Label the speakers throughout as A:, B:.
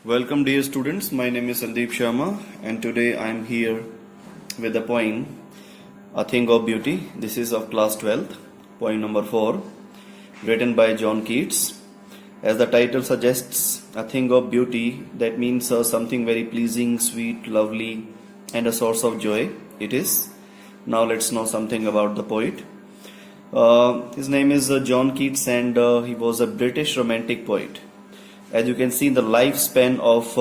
A: Welcome dear students, my name is Sandeep Sharma and today I am here with the poem A Thing of Beauty. This is of class 12th, poem number 4, written by John Keats. As the title suggests, a thing of beauty, that means something very pleasing, sweet, lovely and a source of joy it is. Now let's know something about the poet. His name is John Keats and he was a British romantic poet. As you can see, the lifespan of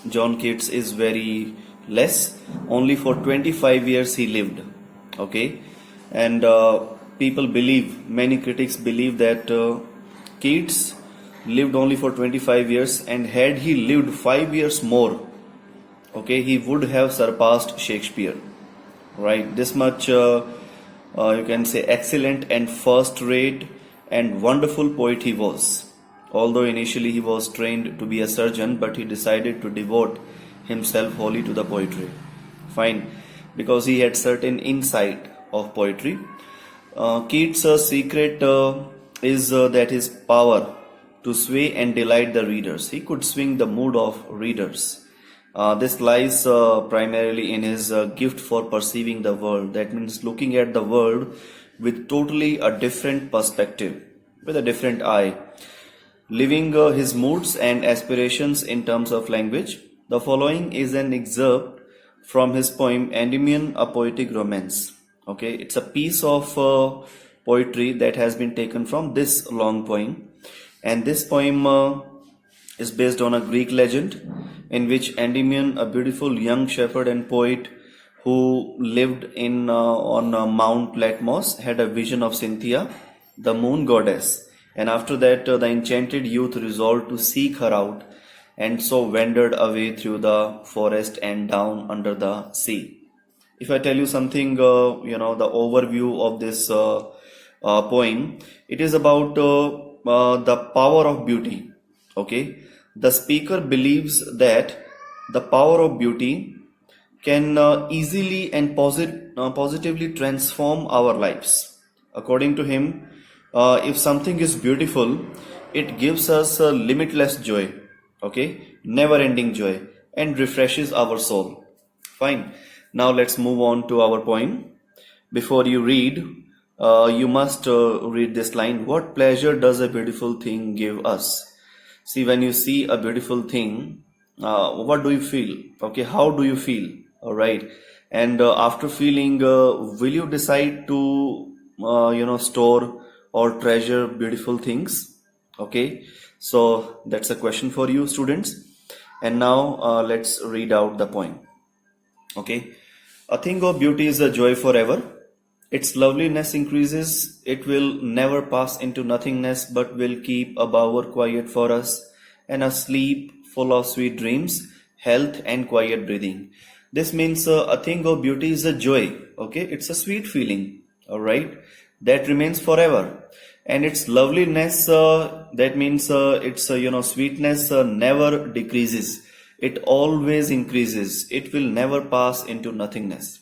A: John Keats is very less. Only for 25 years he lived. Okay, and people believe, many critics believe that Keats lived only for 25 years, and had he lived 5 years more, okay, he would have surpassed Shakespeare. Right, this much you can say excellent and first-rate and wonderful poet he was. Although initially he was trained to be a surgeon, but he decided to devote himself wholly to the poetry. Fine, because he had certain insight of poetry. Keats' secret is that his power to sway and delight the readers. He could swing the mood of readers. This lies primarily in his gift for perceiving the world. That means looking at the world with totally a different perspective, with a different eye. Living his moods and aspirations in terms of language. The following is an excerpt from his poem Endymion, a Poetic Romance. Okay, it's a piece of poetry that has been taken from this long poem, and this poem is based on a Greek legend in which Endymion, a beautiful young shepherd and poet who lived on Mount Latmos, had a vision of Cynthia, the moon goddess. And after that, the enchanted youth resolved to seek her out, and so wandered away through the forest and down under the sea. If I tell you something, the overview of this poem, it is about the power of beauty. Okay, the speaker believes that the power of beauty can easily and positively transform our lives. According to him, if something is beautiful, it gives us a limitless joy, okay, never-ending joy, and refreshes our soul. Fine. Now let's move on to our poem. Before you read, you must read this line. What pleasure does a beautiful thing give us? See, when you see a beautiful thing, what do you feel? Okay, how do you feel? All right. And after feeling, will you decide to, store or treasure beautiful things? Okay, so that's a question for you students. And now let's read out the poem. Okay, a thing of beauty is a joy forever. Its loveliness increases. It will never pass into nothingness, but will keep a bower quiet for us, and a sleep full of sweet dreams, health and quiet breathing. This means a thing of beauty is a joy. Okay, it's a sweet feeling. All right, that remains forever, and its loveliness, that means its sweetness never decreases. It always increases. It will never pass into nothingness.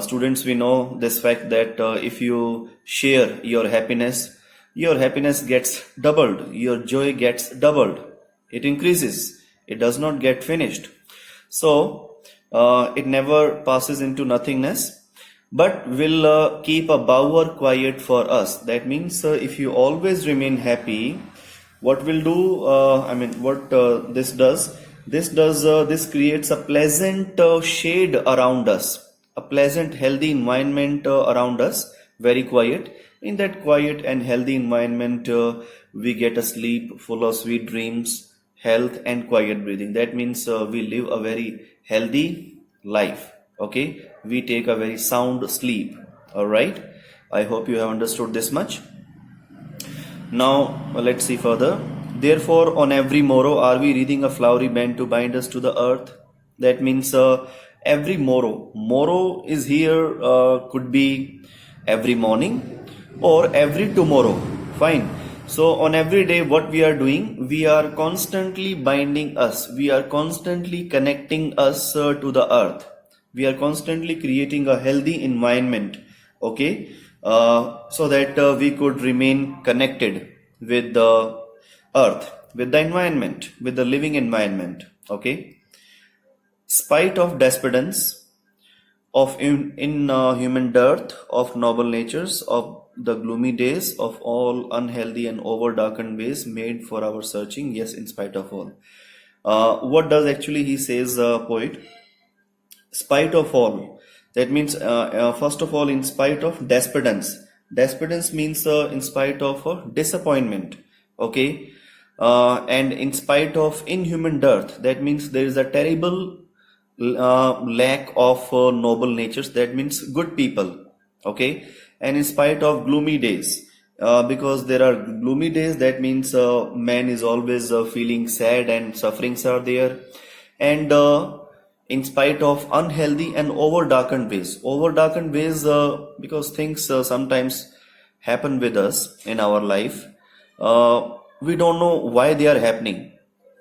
A: Students, we know this fact that if you share your happiness gets doubled, your joy gets doubled. It increases. It does not get finished. So it never passes into nothingness, but will keep a bower quiet for us. That means if you always remain happy, what will do, this does, this creates a pleasant shade around us, a pleasant healthy environment around us, very quiet. In that quiet and healthy environment, we get a sleep full of sweet dreams, health and quiet breathing. That means we live a very healthy life. Okay, we take a very sound sleep. All right, I hope you have understood this much. Now let's see further. Therefore, on every morrow are we wreathing a flowery band to bind us to the earth. That means every morrow is here, could be every morning or every tomorrow. Fine. So on every day, what we are doing, we are constantly binding us, we are constantly connecting us to the earth. We are constantly creating a healthy environment, okay, so that we could remain connected with the earth. with the environment, with the living environment. Okay, spite of despondence of in human dearth of noble natures, of the gloomy days, of all unhealthy and over darkened ways made for our searching, yes, in spite of all. What does actually he says, poet? Spite of all. That means, first of all, in spite of despondence. Despondence means in spite of disappointment. Okay. And in spite of inhuman dearth, that means there is a terrible lack of noble natures. That means good people. Okay. And in spite of gloomy days, because there are gloomy days, that means man is always feeling sad and sufferings are there. And in spite of unhealthy and over darkened ways. Over darkened ways, because things sometimes happen with us in our life. We don't know why they are happening.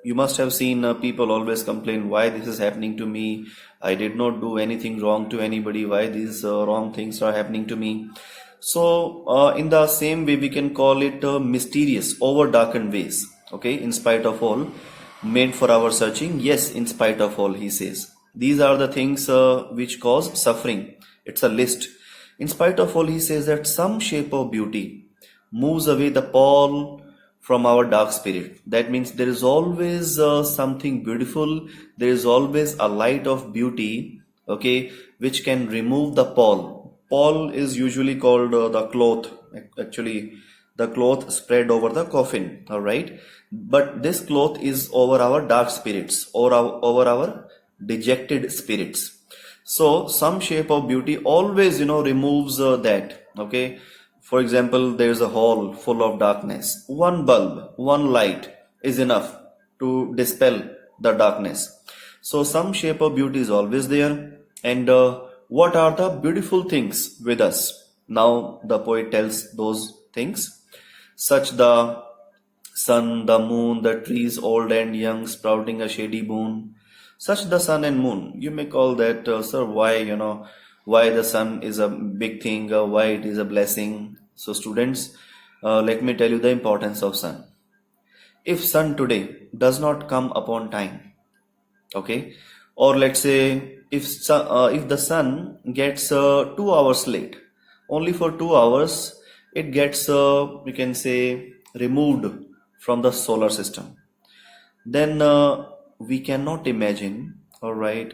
A: You must have seen people always complain, why this is happening to me. I did not do anything wrong to anybody. Why these wrong things are happening to me? So in the same way, we can call it mysterious, over darkened ways. Okay, in spite of all, made for our searching. Yes, in spite of all, he says. These are the things which cause suffering. It's a list. In spite of all, he says that some shape of beauty moves away the pall from our dark spirit. That means there is always something beautiful. There is always a light of beauty, okay, which can remove the pall. Pall is usually called the cloth. Actually, the cloth spread over the coffin, all right? But this cloth is over our dark spirits, or over our dejected spirits. So some shape of beauty always, removes that, okay? For example, there's a hall full of darkness. One bulb, one light is enough to dispel the darkness. So some shape of beauty is always there. And what are the beautiful things with us? Now the poet tells those things, such the sun, the moon, the trees old and young sprouting a shady boon. Such the sun and moon. You may call that, sir, why the sun is a big thing, why it is a blessing. So students, let me tell you the importance of sun. If sun today does not come upon time, okay, or let's say if the sun gets 2 hours late, only for 2 hours it gets, you can say, removed from the solar system, then we cannot imagine, all right,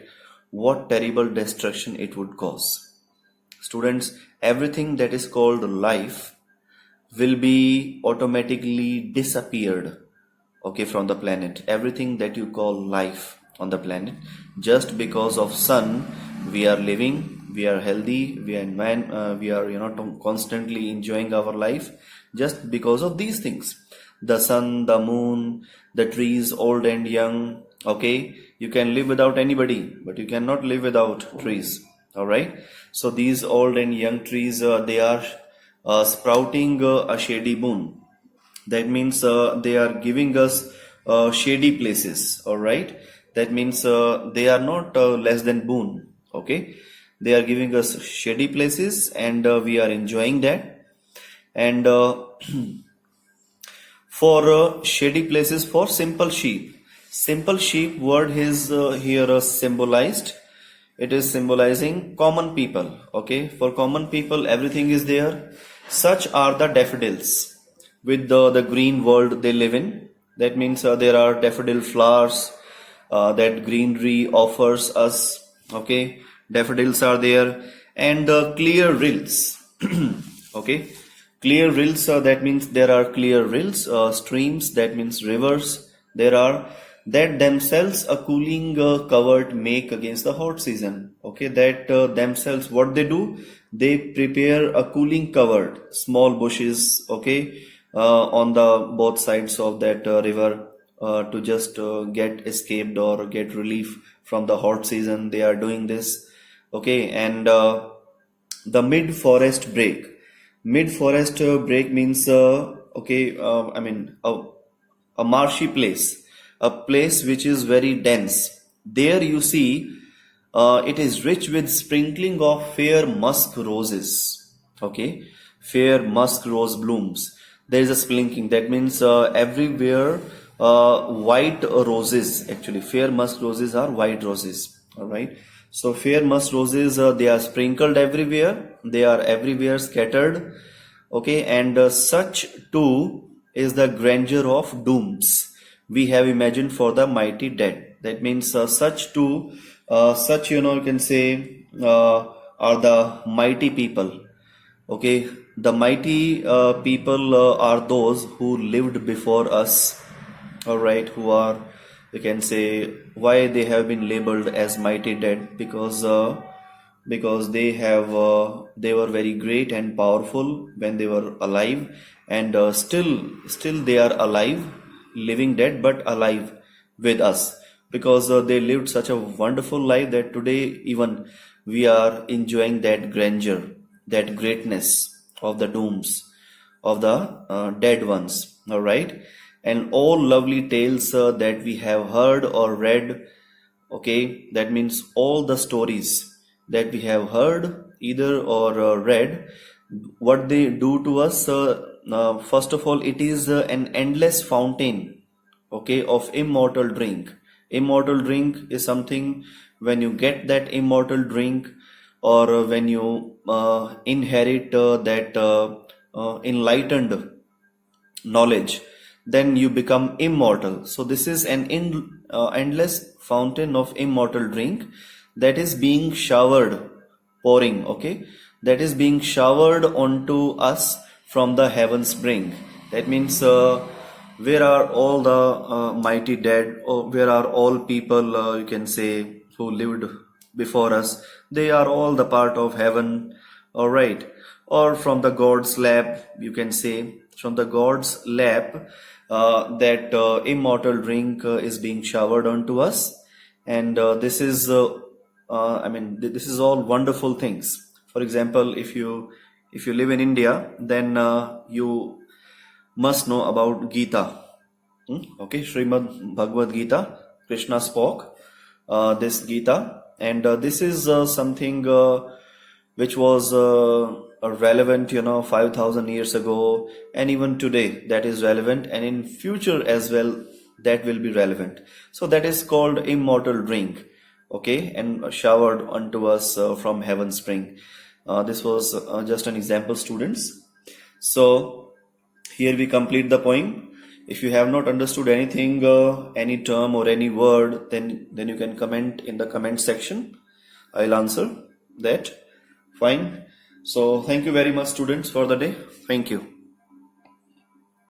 A: what terrible destruction it would cause. Students, everything that is called life will be automatically disappeared, okay, from the planet. Everything that you call life on the planet, just because of sun, we are living, we are healthy, we are constantly enjoying our life, just because of these things. The sun, the moon, the trees old and young. Okay, you can live without anybody, but you cannot live without trees. All right. So these old and young trees, they are sprouting a shady boon. That means they are giving us shady places. All right. That means they are not less than boon. Okay. They are giving us shady places, and we are enjoying that. And for shady places for simple sheep. Simple sheep word is here symbolized. It is symbolizing common people. Okay, for common people everything is there. Such are the daffodils with the green world they live in. That means there are daffodil flowers that greenery offers us. Okay, daffodils are there, and clear rills. Okay, clear rills, that means there are clear rills, streams, that means rivers. There are that themselves a cooling covert make against the hot season. Okay, that themselves what they do, they prepare a cooling covert, small bushes, okay, on the both sides of that river to just get escaped or get relief from the hot season. They are doing this. Okay, and the mid forest break. Mid forest break means a marshy place, a place which is very dense. There you see it is rich with sprinkling of fair musk roses. Okay, fair musk rose blooms. There is a sprinkling. That means everywhere white roses. Actually, fair musk roses are white roses. All right. So fair musk roses, they are sprinkled everywhere. They are everywhere scattered. Okay, and such too is the grandeur of dooms we have imagined for the mighty dead. That means such too, such you can say are the mighty people. Okay, the mighty people are those who lived before us. All right, who are, you can say, why they have been labeled as mighty dead, because they were very great and powerful when they were alive, and still they are alive, living dead but alive with us, because they lived such a wonderful life that today even we are enjoying that grandeur, that greatness of the dooms of the dead ones. All right, and all lovely tales that we have heard or read. Okay, that means all the stories that we have heard either or read, what they do to us. First of all, it is an endless fountain, okay, of immortal drink. Immortal drink is something, when you get that immortal drink, or when you inherit that enlightened knowledge, then you become immortal. So this is an endless fountain of immortal drink that is being showered, pouring, okay, that is being showered onto us from the heaven spring. That means where are all the mighty dead, or where are all people, you can say, who lived before us? They are all the part of heaven. All right, or from the god's lap, you can say, from the god's lap, that immortal drink is being showered onto us. And this is this is all wonderful things. For example, if you live in India, then you must know about Gita. Okay, Srimad Bhagavad Gita. Krishna spoke this Gita, and this is something which was relevant, 5,000 years ago, and even today that is relevant, and in future as well that will be relevant. So that is called immortal drink, okay, and showered onto us from heaven spring. This was just an example, students. So here we complete the poem. If you have not understood anything, any term or any word, then you can comment in the comment section. I'll answer that. Fine. So thank you very much, students, for the day. Thank you.